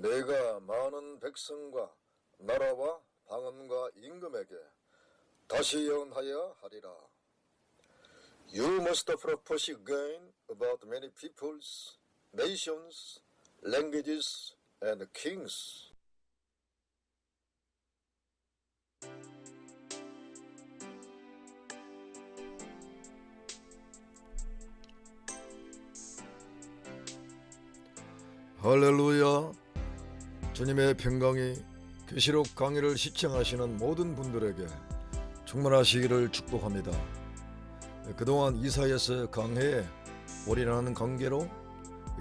내가 많은 백성과 나라와 방언과 임금에게 다시 예언하여 하리라. You must prophesy again about many peoples, nations, languages, and kings. 할렐루야. 주님의 평강이 계시록 강의를 시청하시는 모든 분들에게 충만하시기를 축복합니다. 그동안 이사야서 강해에 올인하는 관계로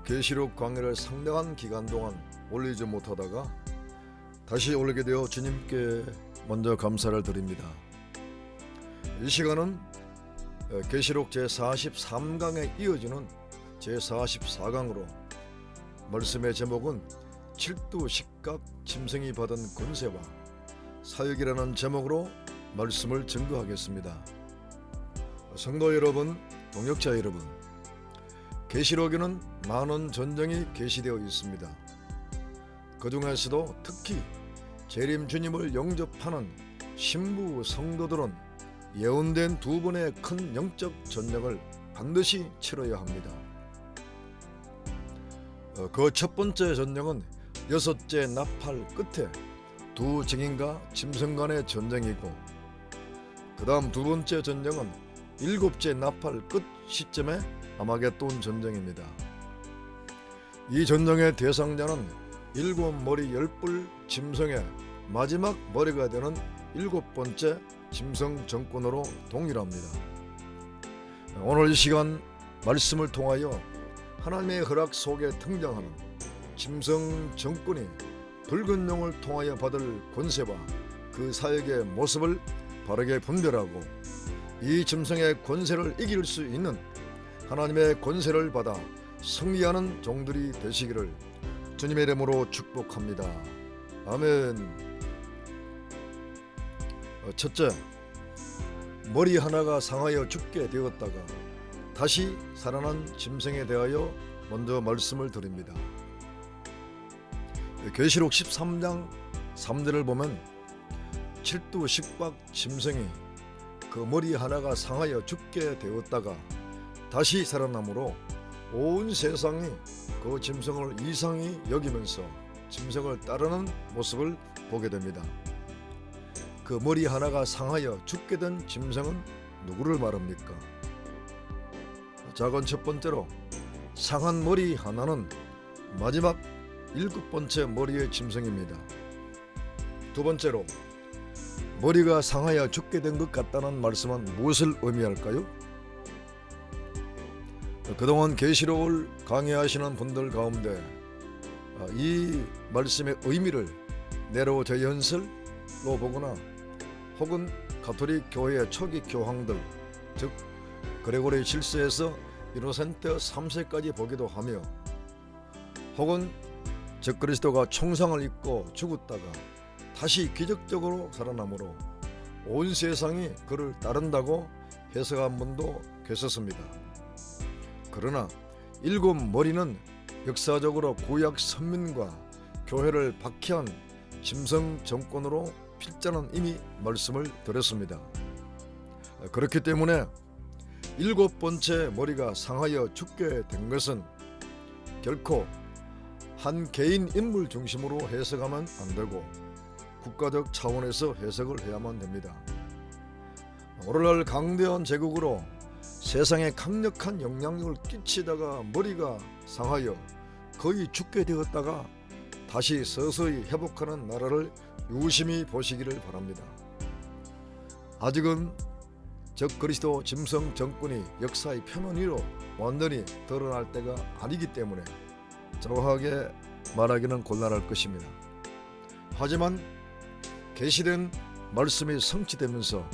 계시록 강의를 상당한 기간 동안 올리지 못하다가 다시 올리게 되어 주님께 먼저 감사를 드립니다. 이 시간은 계시록 제43강에 이어지는 제44강으로 말씀의 제목은 칠두 식각 짐승이 받은 권세와 사역이라는 제목으로 말씀을 증거하겠습니다. 성도 여러분, 동역자 여러분, 계시록에는 많은 전쟁이 계시되어 있습니다. 그 중에서도 특히 재림 주님을 영접하는 신부 성도들은 예언된 두 번의 큰 영적 전쟁을 반드시 치러야 합니다. 그 첫 번째 전쟁은 여섯째 나팔 끝에 두 증인과 짐승 간의 전쟁이고, 그 다음 두 번째 전쟁은 일곱째 나팔 끝 시점의 아마겟돈 전쟁입니다. 이 전쟁의 대상자는 일곱 머리 열뿔 짐승의 마지막 머리가 되는 일곱 번째 짐승 정권으로 동일합니다. 오늘 이 시간 말씀을 통하여 하나님의 허락 속에 등장하는 짐승 정권이 붉은 용을 통하여 받을 권세와 그 사역의 모습을 바르게 분별하고 이 짐승의 권세를 이길 수 있는 하나님의 권세를 받아 승리하는 종들이 되시기를 주님의 이름으로 축복합니다. 아멘. 첫째, 머리 하나가 상하여 죽게 되었다가 다시 살아난 짐승에 대하여 먼저 말씀을 드립니다. 계시록 13장 3절을 보면 칠두 식박 짐승이 그 머리 하나가 상하여 죽게 되었다가 다시 살아남으로 온 세상이 그 짐승을 이상히 여기면서 짐승을 따르는 모습을 보게 됩니다. 그 머리 하나가 상하여 죽게 된 짐승은 누구를 말합니까? 작은 첫 번째로 상한 머리 하나는 마지막 일곱 번째 머리의 짐승입니다. 두 번째로 머리가 상하여 죽게 된 것 같다는 말씀은 무엇을 의미할까요? 그동안 계시록을 강의하시는 분들 가운데 이 말씀의 의미를 네로 저연설로 보거나 혹은 가톨릭 교회의 초기 교황들, 즉 그레고리 7세에서 이노센트 3세까지 보기도 하며, 혹은 적그리스도가 총상을 입고 죽었다가 다시 기적적으로 살아남으로 온 세상이 그를 따른다고 해석한 분도 계셨습니다. 그러나 일곱 머리는 역사적으로 구약 선민과 교회를 박해한 짐승 정권으로 필자는 이미 말씀을 드렸습니다. 그렇기 때문에 일곱 번째 머리가 상하여 죽게 된 것은 결코 한 개인 인물 중심으로 해석하면 안 되고 국가적 차원에서 해석을 해야만 됩니다. 오늘날 강대한 제국으로 세상에 강력한 영향력을 끼치다가 머리가 상하여 거의 죽게 되었다가 다시 서서히 회복하는 나라를 유심히 보시기를 바랍니다. 아직은 적그리스도 짐승 정권이 역사의 표면 위로 완전히 드러날 때가 아니기 때문에 정확하게 말하기는 곤란할 것입니다. 하지만 계시된 말씀이 성취되면서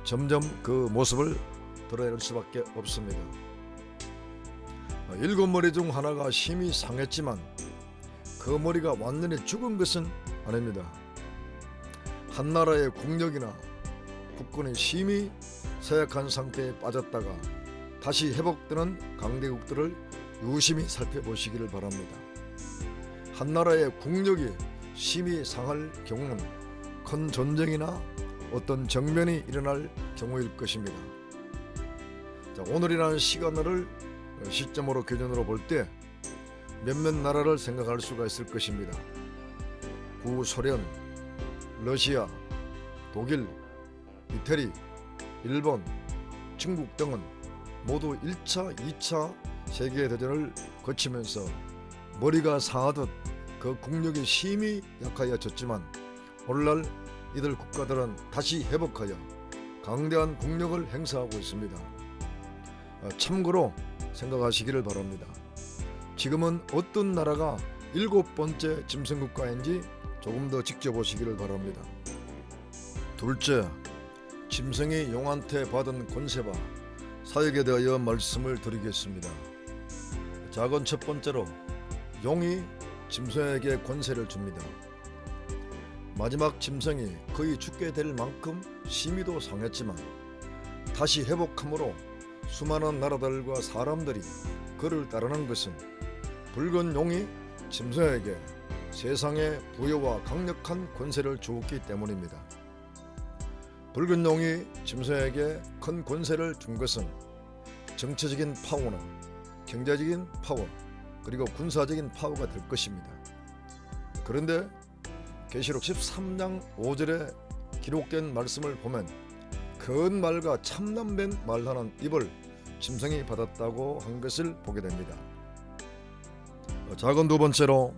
점점 그 모습을 드러낼 수밖에 없습니다. 일곱 머리 중 하나가 심히 상했지만 그 머리가 완전히 죽은 것은 아닙니다. 한 나라의 국력이나 국권이 심히 쇠약한 상태에 빠졌다가 다시 회복되는 강대국들을 유심히 살펴보시기를 바랍니다. 한 나라의 국력이 심히 상할 경우는 큰 전쟁이나 어떤 정변이 일어날 경우일 것입니다. 자, 오늘이라는 시점으로 기준으로 볼 때 몇몇 나라를 생각할 수가 있을 것입니다. 구소련, 러시아, 독일, 이태리, 일본, 중국 등은 모두 1차, 2차 세계대전을 거치면서 머리가 상하듯 그 국력이 심히 약하여졌지만 오늘날 이들 국가들은 다시 회복하여 강대한 국력을 행사하고 있습니다. 참고로 생각하시기를 바랍니다. 지금은 어떤 나라가 7번째 짐승국가인지 조금 더 지켜보시기를 바랍니다. 둘째, 짐승이 용한테 받은 권세와 사역에 대하여 말씀을 드리겠습니다. 작은 첫 번째로 용이 짐승에게 권세를 줍니다. 마지막 짐승이 거의 죽게 될 만큼 심히도 상했지만 다시 회복함으로 수많은 나라들과 사람들이 그를 따르는 것은 붉은 용이 짐승에게 세상의 부여와 강력한 권세를 주었기 때문입니다. 붉은 용이 짐승에게 큰 권세를 준 것은 정치적인 파워나 경제적인 파워 그리고 군사적인 파워가 될 것입니다. 그런데 계시록 13장 5절에 기록된 말씀을 보면 큰 말과 참남된 말하는 입을 짐승이 받았다고 한 것을 보게 됩니다. 작은 두 번째로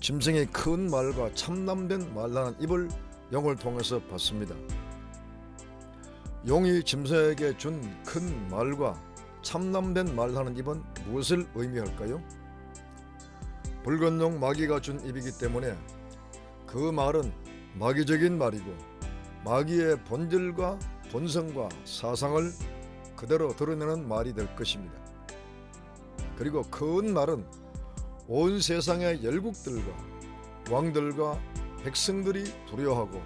짐승이 큰 말과 참남된 말하는 입을 용을 통해서 받습니다. 용이 짐승에게 준 큰 말과 참남된 말하는 입은 무엇을 의미할까요? 붉은 용 마귀가 준 입이기 때문에 그 말은 마귀적인 말이고 마귀의 본질과 본성과 사상을 그대로 드러내는 말이 될 것입니다. 그리고 큰 말은 온 세상의 열국들과 왕들과 백성들이 두려워하고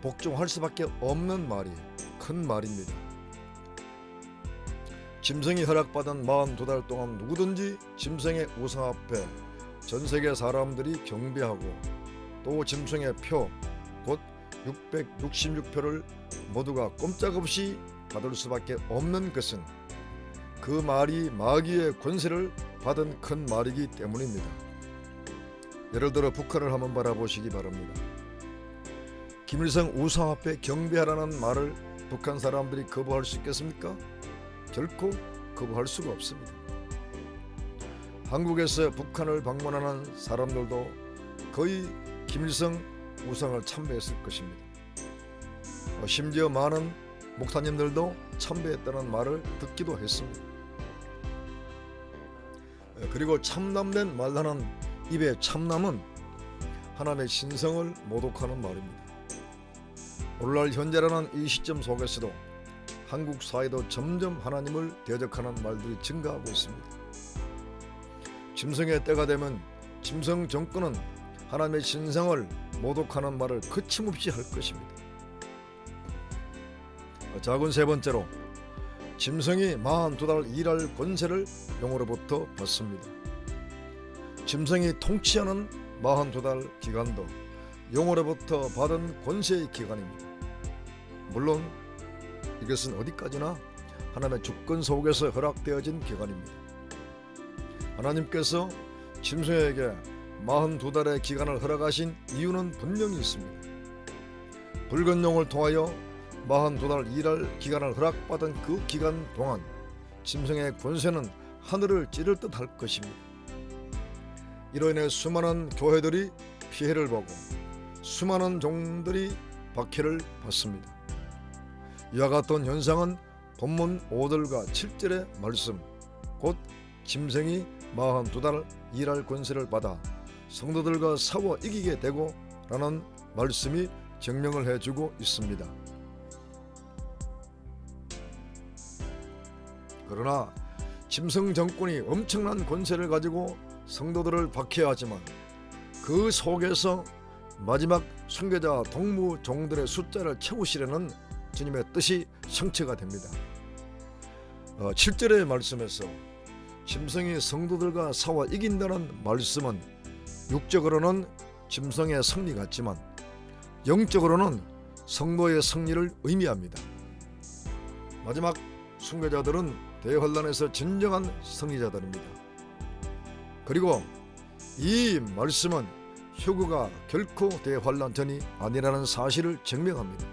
복종할 수밖에 없는 말이 큰 말입니다. 짐승이 허락받은 42달 동안 누구든지 짐승의 우상 앞에 전세계 사람들이 경배하고 또 짐승의 표 곧 666표를 모두가 꼼짝없이 받을 수밖에 없는 것은 그 말이 마귀의 권세를 받은 큰 말이기 때문입니다. 예를 들어 북한을 한번 바라보시기 바랍니다. 김일성 우상 앞에 경배하라는 말을 북한 사람들이 거부할 수 있겠습니까? 결코 거부할 수가 없습니다. 한국에서 북한을 방문하는 사람들도 거의 김일성 우상을 참배했을 것입니다. 심지어 많은 목사님들도 참배했다는 말을 듣기도 했습니다. 그리고 참남된 말하는 입의 참남은 하나님의 신성을 모독하는 말입니다. 오늘날 현재라는 이 시점 속에서도 한국 사회도 점점 하나님을 대적하는 말들이 증가하고 있습니다. 짐승의 때가 되면 짐승 정권은 하나님의 신성을 모독하는 말을 거침없이 할 것입니다. 작은 세 번째로 짐승이 42달 일할 권세를 용으로부터 받습니다. 짐승이 통치하는 42달 기간도 용으로부터 받은 권세의 기간입니다. 물론 이것은 어디까지나 하나님의 주권 속에서 허락되어진 기간입니다. 하나님께서 짐승에게 42달의 기간을 허락하신 이유는 분명히 있습니다. 붉은 용을 통하여 42달 일할 기간을 허락받은 그 기간 동안 짐승의 권세는 하늘을 찌를 듯 할 것입니다. 이로 인해 수많은 교회들이 피해를 보고 수많은 종들이 박해를 받습니다. 이와 같은 현상은 본문 5절과 7절의 말씀 곧 짐승이 42달 일할 권세를 받아 성도들과 싸워 이기게 되고 라는 말씀이 증명을 해주고 있습니다. 그러나 짐승 정권이 엄청난 권세를 가지고 성도들을 박해하지만 그 속에서 마지막 순교자 동무 종들의 숫자를 채우시려는 주님의 뜻이 성취가 됩니다. 7절의 말씀에서 짐승이 성도들과 싸워 이긴다는 말씀은 육적으로는 짐승의 승리 같지만 영적으로는 성도의 승리를 의미합니다. 마지막 순교자들은 대환란에서 진정한 승리자들입니다. 그리고 이 말씀은 휴거가 결코 대환란 전이 아니라는 사실을 증명합니다.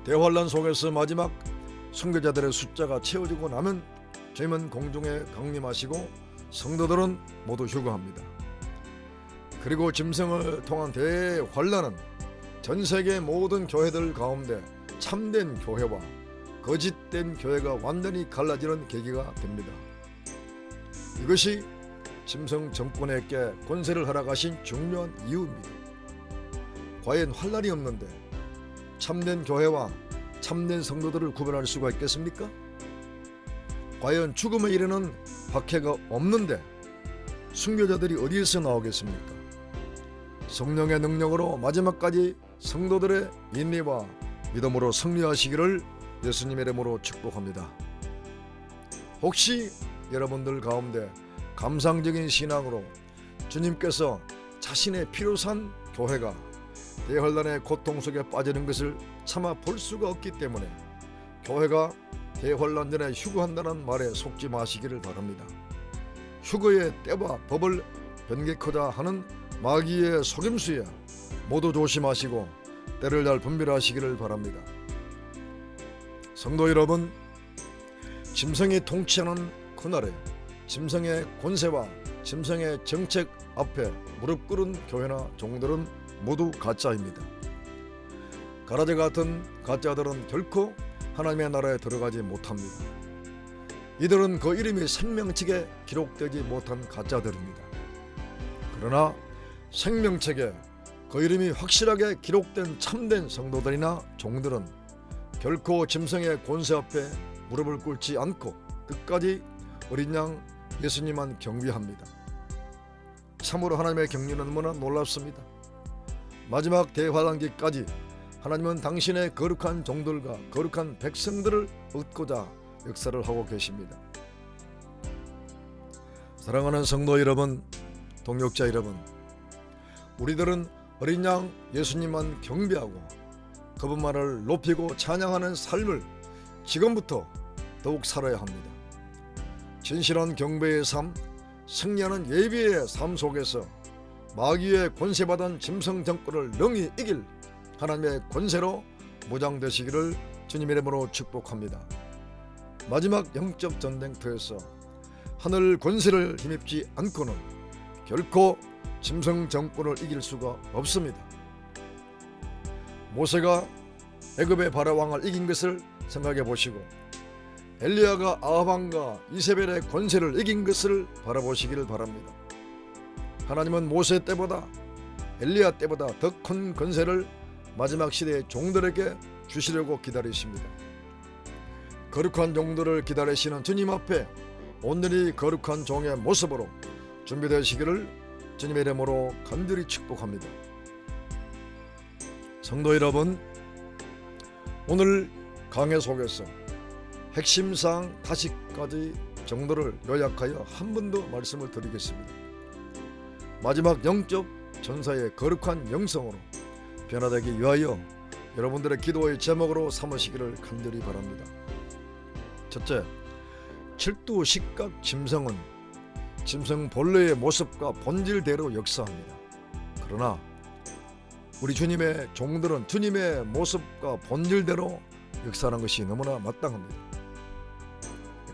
대환란 속에서 마지막 순교자들의 숫자가 채워지고 나면 주님은 공중에 강림하시고 성도들은 모두 휴거합니다. 그리고 짐승을 통한 대환란은 전 세계 모든 교회들 가운데 참된 교회와 거짓된 교회가 완전히 갈라지는 계기가 됩니다. 이것이 짐승 정권에게 권세를 허락하신 중요한 이유입니다. 과연 환란이 없는데 참된 교회와 참된 성도들을 구별할 수가 있겠습니까? 과연 죽음에 이르는 박해가 없는데 순교자들이 어디에서 나오겠습니까? 성령의 능력으로 마지막까지 성도들의 인내와 믿음으로 승리하시기를 예수님의 이름으로 축복합니다. 혹시 여러분들 가운데 감상적인 신앙으로 주님께서 자신의 필요산 교회가 대환란의 고통 속에 빠지는 것을 차마 볼 수가 없기 때문에 교회가 대환란 전에 휴거한다는 말에 속지 마시기를 바랍니다. 휴거의 때와 법을 변개코자 하는 마귀의 속임수에 모두 조심하시고 때를 잘 분별하시기를 바랍니다. 성도 여러분, 짐승이 통치하는 그날에 짐승의 권세와 짐승의 정책 앞에 무릎 꿇은 교회나 종들은 모두 가짜입니다. 가라지 같은 가짜들은 결코 하나님의 나라에 들어가지 못합니다. 이들은 그 이름이 생명책에 기록되지 못한 가짜들입니다. 그러나 생명책에 그 이름이 확실하게 기록된 참된 성도들이나 종들은 결코 짐승의 권세 앞에 무릎을 꿇지 않고 끝까지 어린 양 예수님만 경배합니다. 참으로 하나님의 경륜은 너무나 놀랍습니다. 마지막 대환란기까지 하나님은 당신의 거룩한 종들과 거룩한 백성들을 얻고자 역사를 하고 계십니다. 사랑하는 성도 여러분, 동역자 여러분, 우리들은 어린 양 예수님만 경배하고 그분만을 높이고 찬양하는 삶을 지금부터 더욱 살아야 합니다. 진실한 경배의 삶, 승리하는 예비의 삶 속에서 마귀의 권세받은 짐승 정권을 능히 이길 하나님의 권세로 무장되시기를 주님의 이름으로 축복합니다. 마지막 영적 전쟁터에서 하늘 권세를 힘입지 않고는 결코 짐승 정권을 이길 수가 없습니다. 모세가 애굽의 바로왕을 이긴 것을 생각해 보시고 엘리야가 아합왕과 이세벨의 권세를 이긴 것을 바라보시기를 바랍니다. 하나님은 모세 때보다 엘리야 때보다 더 큰 권세를 마지막 시대의 종들에게 주시려고 기다리십니다. 거룩한 종들을 기다리시는 주님 앞에 오늘이 거룩한 종의 모습으로 준비되시기를 주님의 이름으로 간절히 축복합니다. 성도 여러분, 오늘 강해 속에서 핵심사항 5가지 정도를 요약하여 한 번 더 말씀을 드리겠습니다. 마지막 영적 전사의 거룩한 영성으로 변화되기 위하여 여러분들의 기도의 제목으로 삼으시기를 간절히 바랍니다. 첫째, 칠두 식각 짐승은 짐승 본래의 모습과 본질대로 역사합니다. 그러나 우리 주님의 종들은 주님의 모습과 본질대로 역사하는 것이 너무나 마땅합니다.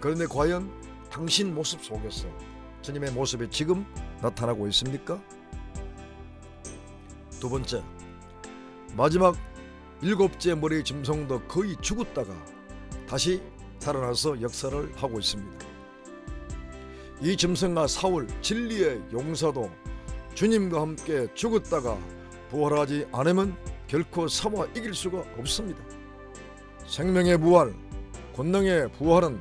그런데 과연 당신 모습 속에서 주님의 모습이 지금 나타나고 있습니까? 두 번째, 마지막 7째 머리 짐승도 거의 죽었다가 다시 살아나서 역사를 하고 있습니다. 이 짐승과 사울 진리의 용사도 주님과 함께 죽었다가 부활하지 않으면 결코 사와 이길 수가 없습니다. 생명의 부활, 권능의 부활은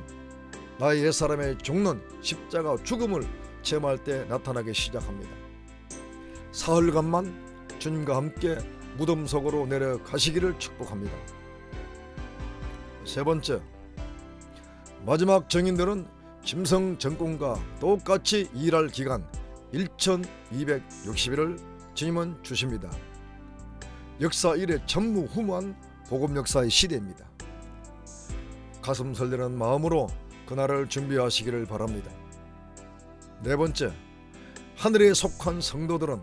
나의 옛사람의 죽는 십자가 죽음을 체험할 때 나타나기 시작합니다. 사흘간만 주님과 함께 무덤 속으로 내려가시기를 축복합니다. 세 번째, 마지막 증인들은 짐승 정권과 똑같이 일할 기간 1260일을 주님은 주십니다. 역사 이래 전무후무한 복음 역사의 시대입니다. 가슴 설레는 마음으로 그날을 준비하시기를 바랍니다. 네 번째, 하늘에 속한 성도들은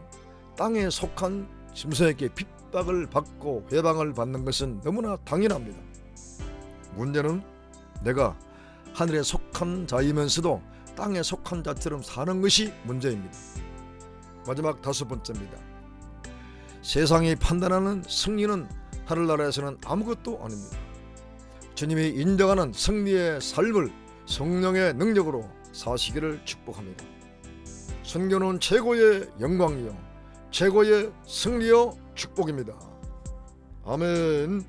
땅에 속한 짐승에게 핍박을 받고 회방을 받는 것은 너무나 당연합니다. 문제는 내가 하늘에 속한 자이면서도 땅에 속한 자처럼 사는 것이 문제입니다. 마지막 다섯 번째입니다. 세상이 판단하는 승리는 하늘나라에서는 아무것도 아닙니다. 주님이 인정하는 승리의 삶을 성령의 능력으로 사시기를 축복합니다. 선교는 최고의 영광이요 최고의 승리요 축복입니다. 아멘.